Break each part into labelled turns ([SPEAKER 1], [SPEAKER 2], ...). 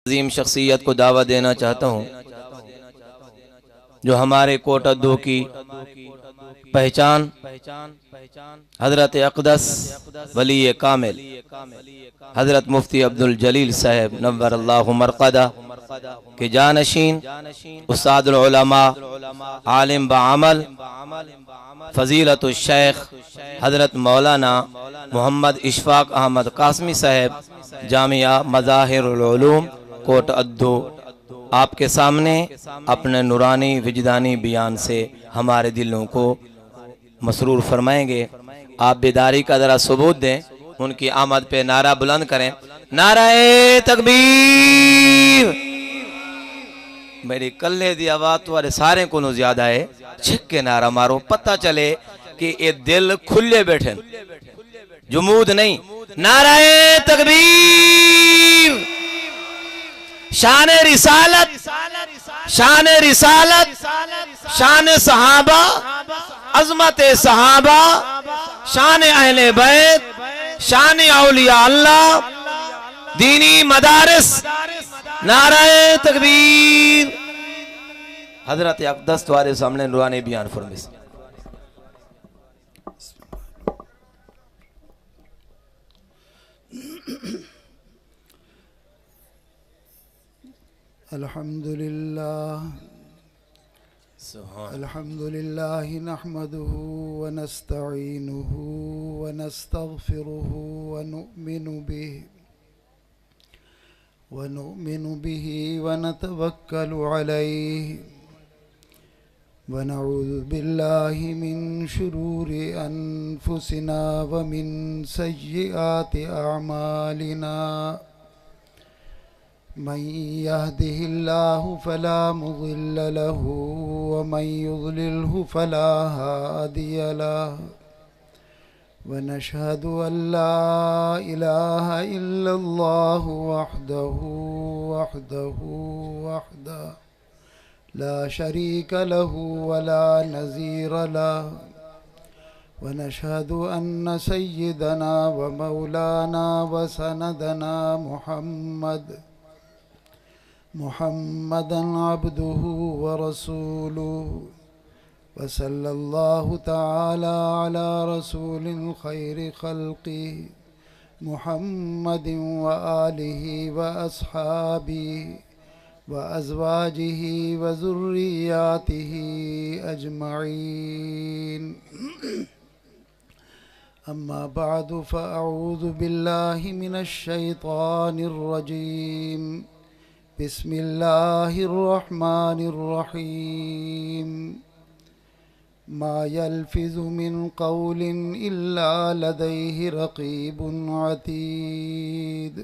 [SPEAKER 1] अजीम शख्सियत को दावत देना चाहता हूँ जो हमारे कोटद्दू की पहचान हजरत अक़दस वली कामिल हजरत मुफ्ती अब्दुल जलील साहब नव्वर अल्लाहु मरक़दा के जानशीन उस्तादुल उलमा आलिम बाअमल फ़ज़ीलतुल शेख हजरत मौलाना मोहम्मद इशफ़ाक़ अहमद कासमी साहब जामिया मज़ाहिरुल उलूम कोटद्दू आपके सामने अपने नूरानी विजदानी बयान से हमारे दिलों को मसरूर फरमाएंगे। आप बेदारी का ज़रा सबूत दें, उनकी आमद पे नारा बुलंद करें, नाराए तकबीर। मेरी कल्ले दी आवाज़ तुम्हारे सारे को ज्यादा है, छिक के नारा मारो, पता चले कि ये दिल खुले बैठे, जुमूद नहीं। नाराए तकबीर। शान रिसालत, शान रिसालत, शान सहाबा, अजमत सहाबा, शान अहले बैत, शान औलिया अल्लाह, दीनी मदारिस। नाराए तकबीर। हजरत अक़दस तुम्हारे सामने नूरानी बयान फरमाइश।
[SPEAKER 2] अल्हम्दुलिल्लाह अल्हम्दुलिल्लाह नहमदुहु व नस्तईनुहु व नस्तगफिरुहु व नुमिनु बिही व नतवक्कलु अलैहि व नऊज़ु बिल्लाहि मिन शुरूरि अनफुसिना व मिन सय्यिआति अअमालिना। मन यहदिहिल्लाहु फला मुज़िल्ल लहु व मन युज़लिल्हु फला हादिय लहु व नशहदु अल्ला इलाहा इल्लल्लाहु वहदहु ला शरीक लहु व ला नज़ीर लहु व नशहदु अन्न सय्यदना व मौलाना व सनदना मुहम्मदन अब्दुहु व रसूलुहु व सल्लल्लाहु तआला अला रसूलिल खैरि खल्क़िही मुहम्मदिन व आलिहि व अस्हाबिही व अज़वाजिही व ज़ुर्रिय्यातिही अजमईन। अम्मा बअदु फ़अऊज़ु बिल्लाहि मिनश शैतानिर रजीम। बिस्मिल्लाहिर रहमानिर रहीम। मा यल्फ़िज़ु मिन क़ौलिन इल्ला लदैहि रक़ीबुन अतीद।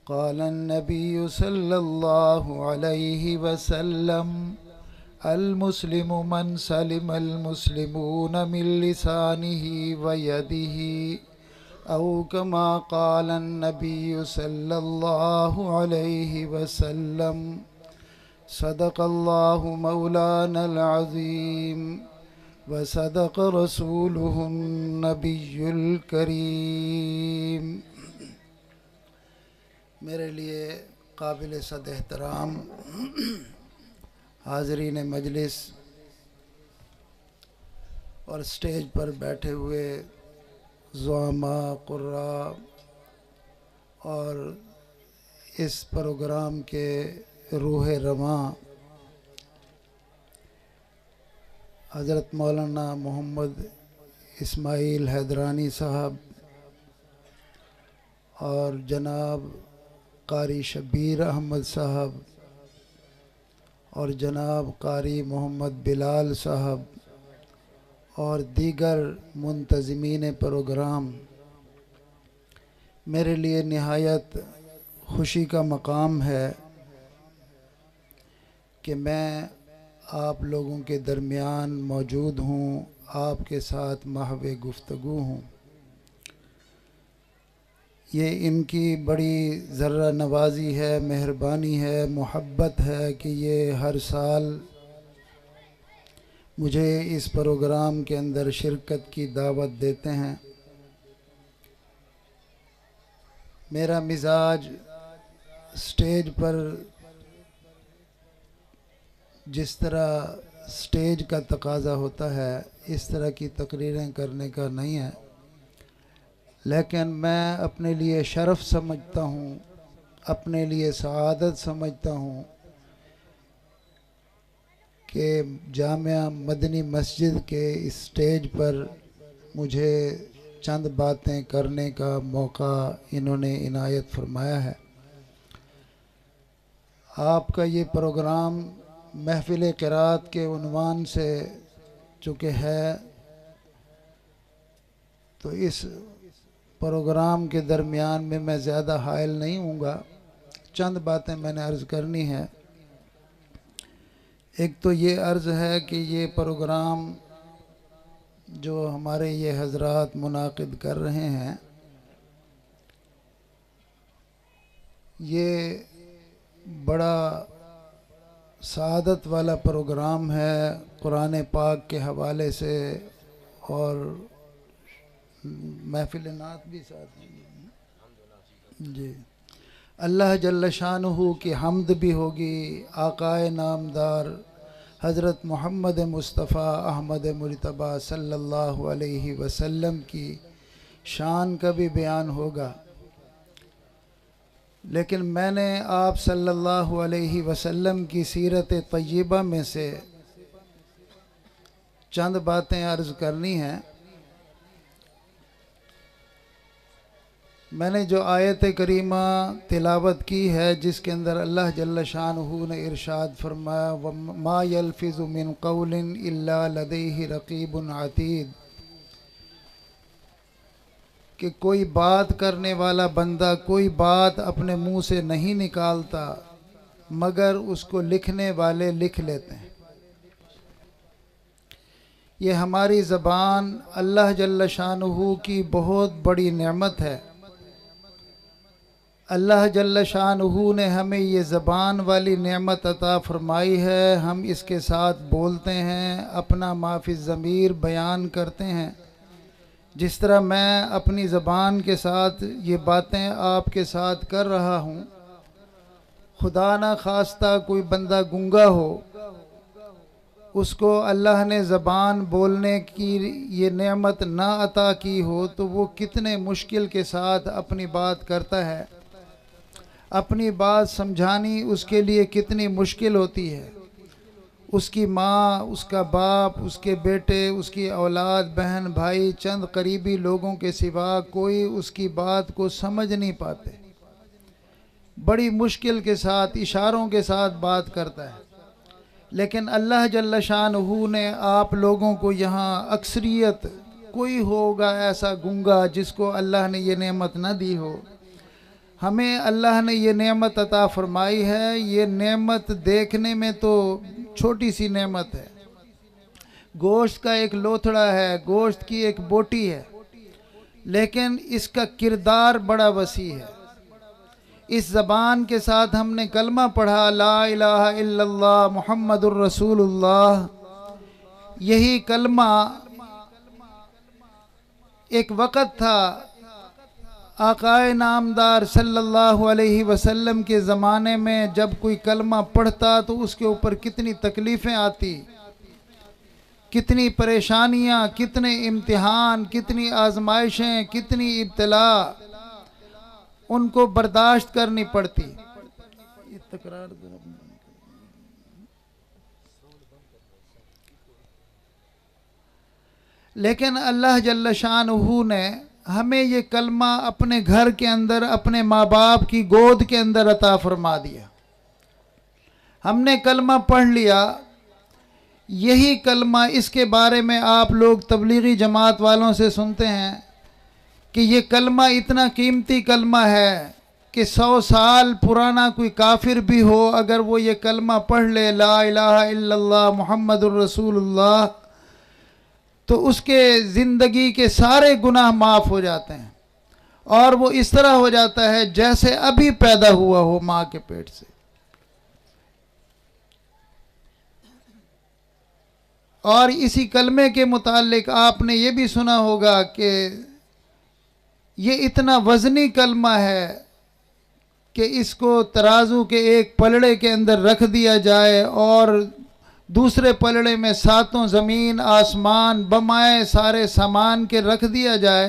[SPEAKER 2] क़ालन नबिय्यु सल्लल्लाहु अलैहि वसल्लम अल मुस्लिमु मन सलिमल मुस्लिमून मिन लिसानिही व यदिही औ कमा क़ालन नबिय्यु सल्लल्लाहु अलैहि वसल्लम। सदक़ल्लाहु मौलानल अज़ीम व सदक़ रसूलुहुन नबियुल करीम। मेरे लिए काबिल सद एहतराम हाज़रीन मजलिस और स्टेज पर बैठे हुए ज़ुआमा क़ुर्रा और इस प्रोग्राम के रूह रवां हज़रत मौलाना मोहम्मद इस्माइल हैदरानी साहब और जनाब कारी शब्बीर अहमद साहब और जनाब कारी मोहम्मद बिलाल साहब और दीगर मुंतज़मीन प्रोग्राम, मेरे लिए निहायत खुशी का मकाम है कि मैं आप लोगों के दरमियान मौजूद हूँ, आपके साथ महवे गुफ्तगू हूँ। ये इनकी बड़ी ज़र्रा नवाज़ी है, मेहरबानी है, मोहब्बत है कि ये हर साल मुझे इस प्रोग्राम के अंदर शिरकत की दावत देते हैं। मेरा मिजाज स्टेज पर जिस तरह स्टेज का तकाजा होता है इस तरह की तकरीरें करने का नहीं है, लेकिन मैं अपने लिए शरफ़ समझता हूँ, अपने लिए सआदत समझता हूँ कि जामिया मदनी मस्जिद के इस स्टेज पर मुझे चंद बातें करने का मौका इन्होंने इनायत फरमाया है। आपका ये प्रोग्राम महफ़िल क़िराअत के उन्वान से चूँकि है, तो इस प्रोग्राम के दरमियान में मैं ज़्यादा हायल नहीं हूँगा। चंद बातें मैंने अर्ज़ करनी है। एक तो ये अर्ज़ है कि ये प्रोग्राम जो हमारे ये हज़रात मुनाकिद कर रहे हैं, ये बड़ा सआदत वाला प्रोग्राम है कुरान पाक के हवाले से, और महफिल नात भी साथ में जी। अल्लाह जल्ल शानुहु की हम्द भी होगी, आकाए नामदार हज़रत मोहम्मद मुस्तफ़ा अहमद मुर्तबा सल्लल्लाहु अलैहि वसल्लम की शान का भी बयान होगा। लेकिन मैंने आप सल्लल्लाहु अलैहि वसल्लम की सीरत तय्यबा में से चंद बातें अर्ज़ करनी हैं। मैंने जो आयत करीमा तिलावत की है जिसके अंदर अल्लाह जल्ल शानुहु ने इरशाद फरमाया, मा यल्फिज़ु मिन क़ौलिन इल्ला लदैहि रक़ीबुन अतीद, कि कोई बात करने वाला बंदा कोई बात अपने मुंह से नहीं निकालता मगर उसको लिखने वाले लिख लेते हैं। ये हमारी ज़बान अल्लाह जल्ल शानुहु की बहुत बड़ी नेमत है। अल्लाह जल्ल शानुहु ने हमें ये ज़बान वाली नेमत अता फ़रमाई है। हम इसके साथ बोलते हैं, अपना माफ़ी ज़मीर बयान करते हैं। जिस तरह मैं अपनी ज़बान के साथ ये बातें आपके साथ कर रहा हूँ, खुदा ना खास्ता कोई बंदा गूंगा हो, उसको अल्लाह ने ज़बान बोलने की ये नेमत ना अता की हो तो वो कितने मुश्किल के साथ अपनी बात करता है। अपनी बात समझानी उसके लिए कितनी मुश्किल होती है। उसकी माँ, उसका बाप, उसके बेटे, उसकी औलाद, बहन, भाई, चंद करीबी लोगों के सिवा कोई उसकी बात को समझ नहीं पाते। बड़ी मुश्किल के साथ, इशारों के साथ बात करता है। लेकिन अल्लाह जल्ल शानुहु ने आप लोगों को यहाँ अक्सरियत, कोई होगा ऐसा गूंगा जिसको अल्लाह ने ये नेमत न दी हो, हमें अल्लाह ने ये नेमत अता फरमाई है। ये नेमत देखने में तो छोटी सी नेमत है, गोश्त का एक लोथड़ा है, गोश्त की एक बोटी है, लेकिन इसका किरदार बड़ा वसी है। इस ज़बान के साथ हमने कलमा पढ़ा, ला इलाहा इल्लल्लाह मुहम्मदुर रसूलुल्लाह। यही कलमा एक वक़्त था आकाए नामदार सल्लल्लाहु अलैहि वसल्लम के ज़माने में, जब कोई कलमा पढ़ता तो उसके ऊपर कितनी तकलीफ़ें आती, कितनी परेशानियां, कितने इम्तिहान, कितनी आजमाइशें, कितनी इब्तिला उनको बर्दाश्त करनी पड़ती। लेकिन अल्लाह जल्ल शानुहु ने हमें ये कलमा अपने घर के अंदर, अपने माँ बाप की गोद के अंदर अता फरमा दिया। हमने कलमा पढ़ लिया। यही कलमा, इसके बारे में आप लोग तबलीगी जमात वालों से सुनते हैं कि ये कलमा इतना कीमती कलमा है कि 100 साल पुराना कोई काफिर भी हो, अगर वो ये कलमा पढ़ ले, ला इलाहा इल्लल्लाह मुहम्मदुर रसूलुल्लाह, तो उसके ज़िंदगी के सारे गुनाह माफ़ हो जाते हैं और वो इस तरह हो जाता है जैसे अभी पैदा हुआ हो माँ के पेट से। और इसी कलमे के मुतालिक आपने ये भी सुना होगा कि ये इतना वज़नी कलमा है कि इसको तराजू के एक पलड़े के अंदर रख दिया जाए और दूसरे पलड़े में सातों ज़मीन आसमान बमाए सारे सामान के रख दिया जाए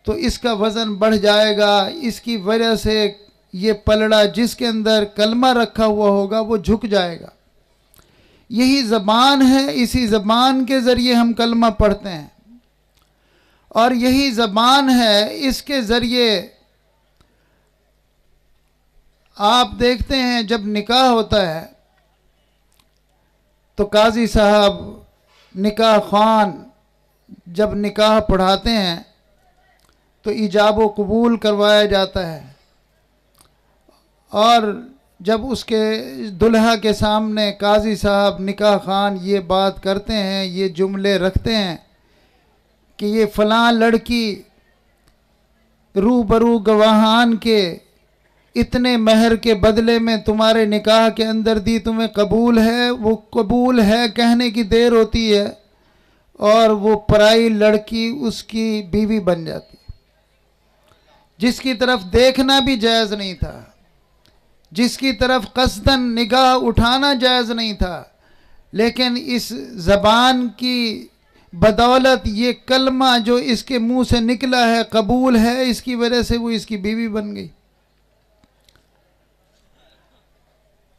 [SPEAKER 2] तो इसका वज़न बढ़ जाएगा। इसकी वजह से ये पलड़ा जिसके अंदर कलमा रखा हुआ होगा वो झुक जाएगा। यही ज़बान है, इसी ज़बान के ज़रिए हम कलमा पढ़ते हैं और यही ज़बान है, इसके ज़रिए आप देखते हैं जब निकाह होता है तो काजी साहब निकाह खान जब निकाह पढ़ाते हैं तो इजाब व कबूल करवाया जाता है और जब उसके दुल्हा के सामने काजी साहब निकाह खान ये बात करते हैं, ये जुमले रखते हैं कि ये फ़लाँ लड़की रूबरू गवाहान के इतने महर के बदले में तुम्हारे निकाह के अंदर दी, तुम्हें कबूल है, वो कबूल है कहने की देर होती है और वो पराई लड़की उसकी बीवी बन जाती है, जिसकी तरफ देखना भी जायज़ नहीं था, जिसकी तरफ कसदन निगाह उठाना जायज़ नहीं था, लेकिन इस ज़बान की बदौलत ये कलमा जो इसके मुंह से निकला है कबूल है, इसकी वजह से वो इसकी बीवी बन गई।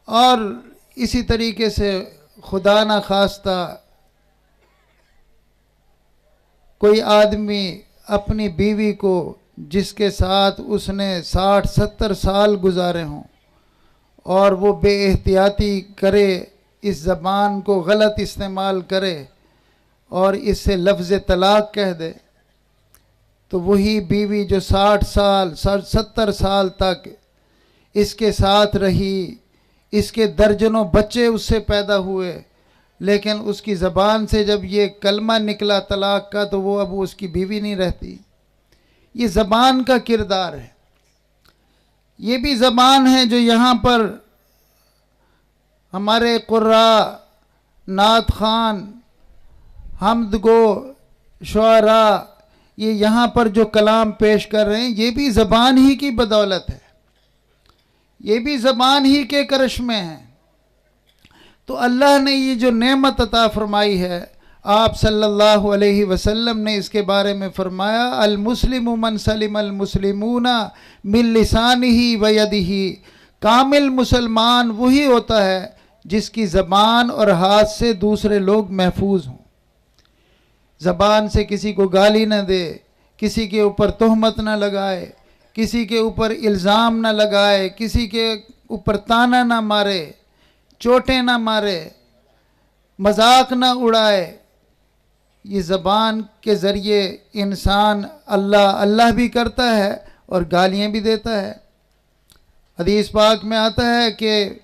[SPEAKER 2] और इसी तरीके से खुदा ना खास्ता कोई आदमी अपनी बीवी को जिसके साथ उसने 60-70 साल गुजारे हों और वो बेएहतियाती करे, इस ज़बान को गलत इस्तेमाल करे और इससे लफ्ज़ तलाक कह दे, तो वही बीवी जो 60 साल 70 साल तक इसके साथ रही, इसके दर्जनों बच्चे उससे पैदा हुए, लेकिन उसकी ज़बान से जब ये कलमा निकला तलाक का तो वो अब उसकी बीवी नहीं रहती। ये ज़बान का किरदार है। ये भी ज़बान है जो यहाँ पर हमारे कुर्रा, नात खान, हमद गो, शुआरा ये यहाँ पर जो कलाम पेश कर रहे हैं ये भी ज़बान ही की बदौलत है, ये भी ज़बान ही के करिश्मे हैं। तो अल्लाह ने ये जो नेमत अता फरमाई है, आप सल्लल्लाहु अलैहि वसल्लम ने इसके बारे में फरमाया, अल मुस्लिमु मन सलिम अल मुस्लिमूना मिन लिसानिही व यदिही, कामिल मुसलमान वही होता है जिसकी ज़बान और हाथ से दूसरे लोग महफूज हों। ज़बान से किसी को गाली न दे, किसी के ऊपर तोहमत न लगाए, किसी के ऊपर इल्ज़ाम न लगाए, किसी के ऊपर ताना न मारे, चोटें न मारे, मजाक न उड़ाए। ये ज़बान के ज़रिए इंसान अल्लाह अल्लाह भी करता है और गालियाँ भी देता है। हदीस पाक में आता है कि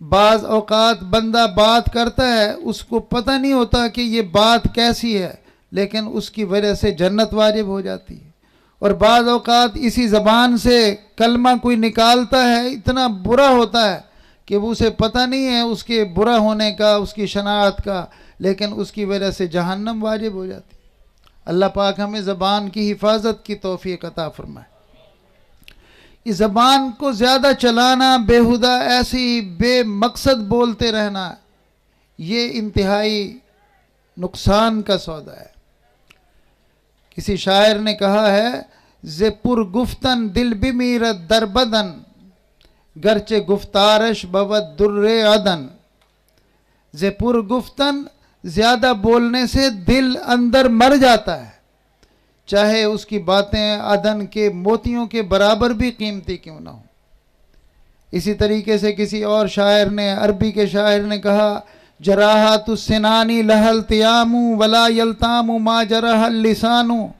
[SPEAKER 2] बाज़ औक़ात बंदा बात करता है, उसको पता नहीं होता कि ये बात कैसी है, लेकिन उसकी वजह से जन्नत वाजिब हो जाती है। और बाज़ औक़ात इसी ज़बान से कलमा कोई निकालता है, इतना बुरा होता है कि वो उसे पता नहीं है उसके बुरा होने का, उसकी शनाअत का, लेकिन उसकी वजह से जहन्नम वाजिब हो जाती है। अल्लाह पाक हमें ज़बान की हिफाजत की तौफीक अता फरमाए। इस ज़बान को ज़्यादा चलाना, बेहुदा ऐसी बेमकसद बोलते रहना, ये इंतहाई नुकसान का सौदा है। किसी शायर ने कहा है, जे पुर गुफ्तन दिल बिमीरत दरबदन, गरचे गुफ्तारश बवत दुर्रे अदन। जे पुर गुफ्तन, ज़्यादा बोलने से दिल अंदर मर जाता है, चाहे उसकी बातें अदन के मोतियों के बराबर भी कीमती क्यों ना हो। इसी तरीके से किसी और शायर ने, अरबी के शायर ने कहा, जराहतु सिनानी लहल तियामू वला यल्तामू मा जरहल लिसानू।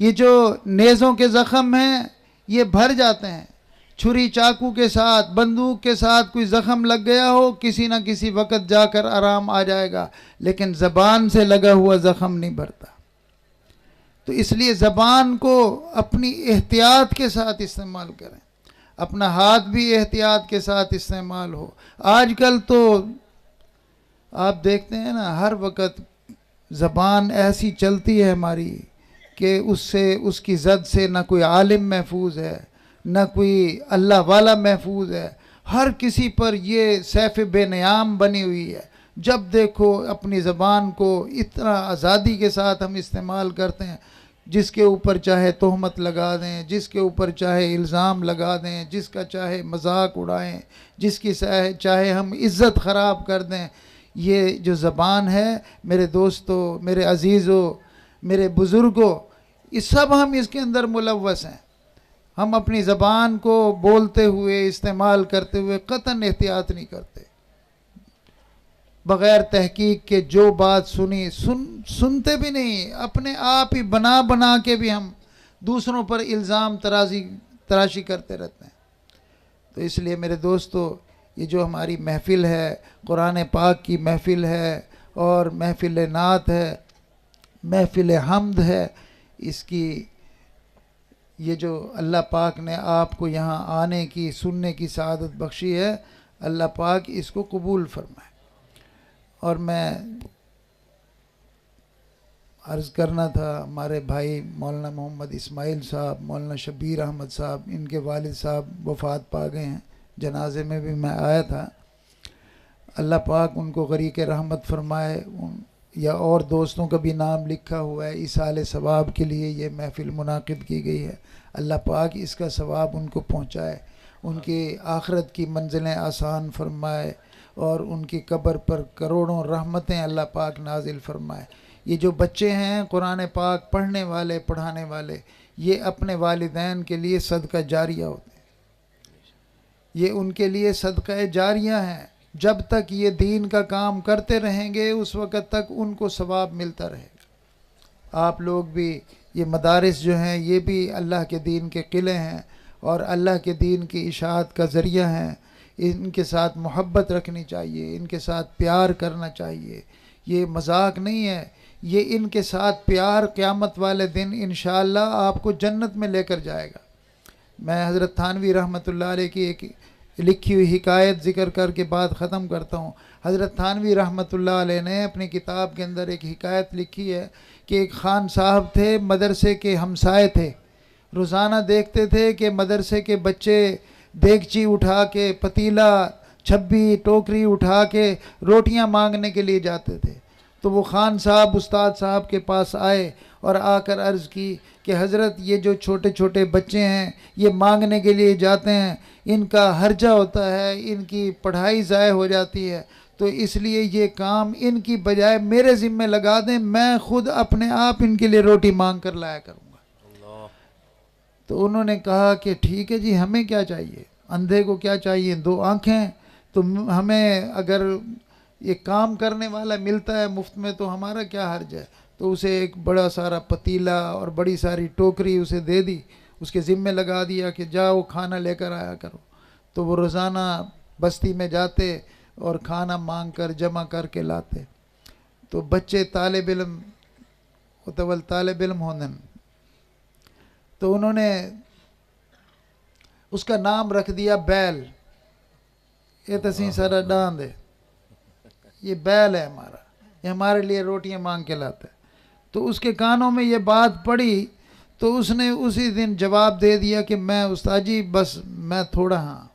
[SPEAKER 2] ये जो नेज़ों के ज़ख़म हैं ये भर जाते हैं, छुरी चाकू के साथ, बंदूक के साथ कोई ज़ख़म लग गया हो, किसी ना किसी वक़्त जाकर आराम आ जाएगा, लेकिन ज़बान से लगा हुआ ज़ख़म नहीं भरता। तो इसलिए ज़बान को अपनी एहतियात के साथ इस्तेमाल करें, अपना हाथ भी एहतियात के साथ इस्तेमाल हो। आजकल तो आप देखते हैं ना, हर वक्त ज़बान ऐसी चलती है हमारी कि उससे, उसकी ज़द से ना कोई आलिम महफूज है, न कोई अल्लाह वाला महफूज है। हर किसी पर ये सैफ बेनियाम बनी हुई है। जब देखो अपनी ज़बान को इतना आज़ादी के साथ हम इस्तेमाल करते हैं, जिसके ऊपर चाहे तोहमत लगा दें, जिसके ऊपर चाहे इल्ज़ाम लगा दें, जिसका चाहे मजाक उड़ाएं, जिसकी चाहे हम इज़्ज़त ख़राब कर दें। ये जो ज़बान है मेरे दोस्तों, मेरे अज़ीज़ों, मेरे बुज़ुर्गों, इस सब हम इसके अंदर मुलव्वस हैं। हम अपनी ज़बान को बोलते हुए, इस्तेमाल करते हुए क़तन एहतियात नहीं करते। बग़ैर तहकीक के जो बात सुनते भी नहीं, अपने आप ही बना बना के भी हम दूसरों पर इल्ज़ाम तराशी करते रहते हैं। तो इसलिए मेरे दोस्तों, ये जो हमारी महफ़िल है, कुरान पाक की महफ़िल है और महफ़िल नात है, महफ़िल हम्द है, इसकी ये जो अल्लाह पाक ने आपको यहाँ आने की, सुनने की सआदत बख्शी है, अल्लाह पाक इसको कबूल फरमाए। और मैं अर्ज़ करना था, हमारे भाई मौलाना मोहम्मद इस्माइल साहब, मौलाना शबीर अहमद साहब, इनके वालिद साहब वफ़ात पा गए हैं। जनाजे में भी मैं आया था। अल्लाह पाक उनको गरीक़ रहमत फरमाए। या और दोस्तों का भी नाम लिखा हुआ है, इसाले सवाब के लिए ये महफ़िल मुनाकिद की गई है। अल्लाह पाक इसका सवाब उनको पहुँचाए, उनकी आखिरत की मंजिलें आसान फरमाए और उनकी कब्र पर करोड़ों रहमतें अल्लाह पाक नाजिल फरमाए। ये जो बच्चे हैं कुरान पाक पढ़ने वाले, पढ़ाने वाले, ये अपने वालिदैन के लिए सदका जारिया होते हैं। ये उनके लिए सदका जारिया हैं। जब तक ये दीन का काम करते रहेंगे उस वक़्त तक उनको सवाब मिलता रहेगा। आप लोग भी, ये मदारिस जो हैं ये भी अल्लाह के दीन के किले हैं और अल्लाह के दीन की इशाअत का ज़रिया हैं। इनके साथ मोहब्बत रखनी चाहिए, इनके साथ प्यार करना चाहिए। ये मजाक नहीं है, ये इनके साथ प्यार क़यामत वाले दिन इंशाअल्लाह आपको जन्नत में लेकर जाएगा। मैं हज़रत थानवी रहमतुल्लाह अलैह की एक लिखी हुई हिकायत ज़िक्र करके बात ख़त्म करता हूँ। हज़रत थानवी रहमतुल्लाह अलैह ने अपनी किताब के अंदर एक हिकायत लिखी है कि एक खान साहब थे, मदरसे के हमसाए थे। रोज़ाना देखते थे कि मदरसे के बच्चे देगची उठा के, पतीला, छब्बी, टोकरी उठा के रोटियां मांगने के लिए जाते थे। तो वो खान साहब उस्ताद साहब के पास आए और आकर अर्ज़ की कि हज़रत, ये जो छोटे छोटे बच्चे हैं ये मांगने के लिए जाते हैं, इनका हर्जा होता है, इनकी पढ़ाई ज़ाय हो जाती है, तो इसलिए ये काम इनकी बजाय मेरे ज़िम्मे लगा दें, मैं ख़ुद अपने आप इनके लिए रोटी मांग कर लाया करूँगा। तो उन्होंने कहा कि ठीक है जी, हमें क्या चाहिए, अंधे को क्या चाहिए, दो आँखें। तो हमें अगर ये काम करने वाला मिलता है मुफ्त में तो हमारा क्या हर्ज है। तो उसे एक बड़ा सारा पतीला और बड़ी सारी टोकरी उसे दे दी, उसके ज़िम्मे लगा दिया कि जाओ खाना लेकर आया करो। तो वो रोज़ाना बस्ती में जाते और खाना मांग कर जमा करके लाते। तो बच्चे तालिब इल्म उतवल तालिब इल्म होनन, तो उन्होंने उसका नाम रख दिया बैल। ये तसी सारा डांद है, ये बैल है हमारा, ये हमारे लिए रोटियां मांग के लाता है। तो उसके कानों में ये बात पड़ी तो उसने उसी दिन जवाब दे दिया कि मैं उस्ताद जी बस मैं थोड़ा, हाँ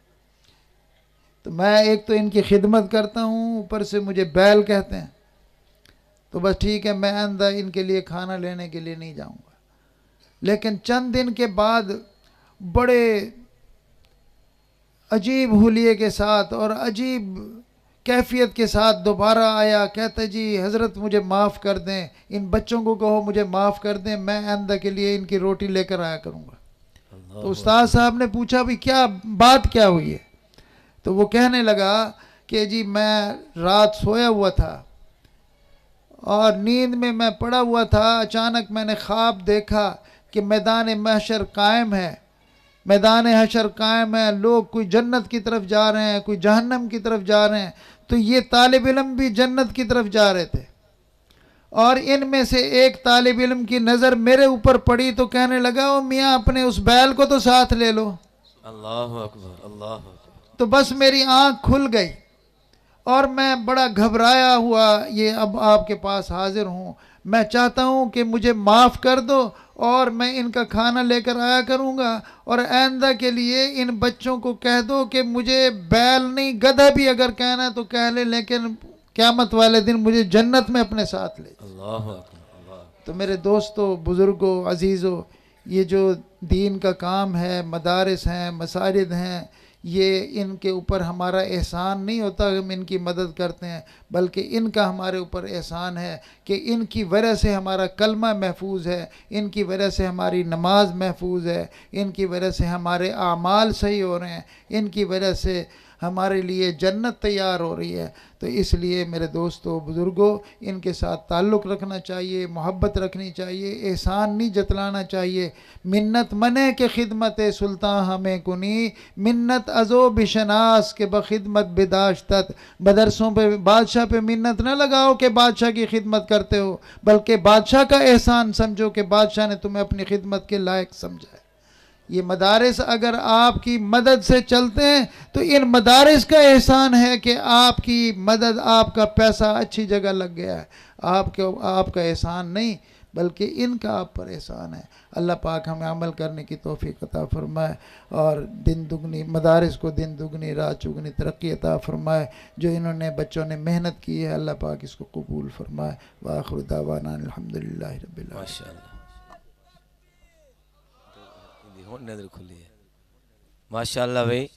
[SPEAKER 2] तो मैं एक तो इनकी खिदमत करता हूँ, ऊपर से मुझे बैल कहते हैं, तो बस ठीक है, मैं आइंदा इनके लिए खाना लेने के लिए नहीं जाऊँगा। लेकिन चंद दिन के बाद बड़े अजीब हुलिये के साथ और अजीब कैफियत के साथ दोबारा आया। कहते जी हज़रत मुझे माफ़ कर दें, इन बच्चों को कहो मुझे माफ़ कर दें, मैं आइंदा के लिए इनकी रोटी लेकर आया करूँगा। तो उस्ताद साहब ने पूछा भी क्या बात क्या हुई है। तो वो कहने लगा कि जी मैं रात सोया हुआ था और नींद में मैं पड़ा हुआ था, अचानक मैंने ख्वाब देखा कि मैदान महशर कायम है, मैदान हशर कायम है, लोग कोई जन्नत की तरफ जा रहे हैं, कोई जहन्नम की तरफ जा रहे हैं। तो ये तालिब इल्म भी जन्नत की तरफ जा रहे थे और इनमें से एक तालिब इल्म की नज़र मेरे ऊपर पड़ी तो कहने लगा, ओ मियाँ अपने उस बैल को तो साथ ले लो।
[SPEAKER 1] अल्लाह अकबर, अल्लाह अकबर।
[SPEAKER 2] तो बस मेरी आँख खुल गई और मैं बड़ा घबराया हुआ ये अब आपके पास हाजिर हूँ। मैं चाहता हूँ कि मुझे माफ़ कर दो और मैं इनका खाना लेकर आया करूँगा, और आइंदा के लिए इन बच्चों को कह दो कि मुझे बैल नहीं गधा भी अगर कहना है तो कह ले, लेकिन क़यामत वाले दिन मुझे जन्नत में अपने साथ ले।
[SPEAKER 1] अल्लाहु अकबर, अल्लाह।
[SPEAKER 2] तो मेरे दोस्तों, बुज़ुर्गों, अज़ीज़ों, ये जो दीन का काम है, मदारिस हैं, मसाजिद हैं, ये इनके ऊपर हमारा एहसान नहीं होता कि हम इनकी मदद करते हैं, बल्कि इनका हमारे ऊपर एहसान है कि इनकी वजह से हमारा कलमा महफूज है, इनकी वजह से हमारी नमाज महफूज है, इनकी वजह से हमारे आमाल सही हो रहे हैं, इनकी वजह से हमारे लिए जन्नत तैयार हो रही है। तो इसलिए मेरे दोस्तों, बुज़ुर्गों, इनके साथ ताल्लुक़ रखना चाहिए, मोहब्बत रखनी चाहिए, एहसान नहीं जतलाना चाहिए। मिन्नत मने के खिदमत सुल्तान हमें कुनी, मिन्नत अज़ो बिशनास के बखिदमत बिदाश्तत। मदरसों पे बादशाह पे मिन्नत न लगाओ कि बादशाह की खिदमत करते हो, बल्कि बादशाह का एहसान समझो कि बादशाह ने तुम्हें अपनी खिदमत के लायक समझा है। ये मदारिस अगर आपकी मदद से चलते हैं तो इन मदारिस का एहसान है कि आपकी मदद, आपका पैसा अच्छी जगह लग गया है। आपका एहसान नहीं, बल्कि इनका आप पर एहसान है। अल्लाह पाक हमें अमल करने की तौफीक अता फरमाए और दिन दुगनी मदारिस को दिन दुगनी रात चुगनी तरक्की अता फरमाए। जो इन्होंने बच्चों ने मेहनत की है, अल्लाह पाक इसको कबूल फरमाए। व आखिर दावाना अल्हम्दुलिल्लाहि रब्बिल आलमीन।
[SPEAKER 1] माशाअल्लाह, होने खुली है। माशाअल्लाह भाई।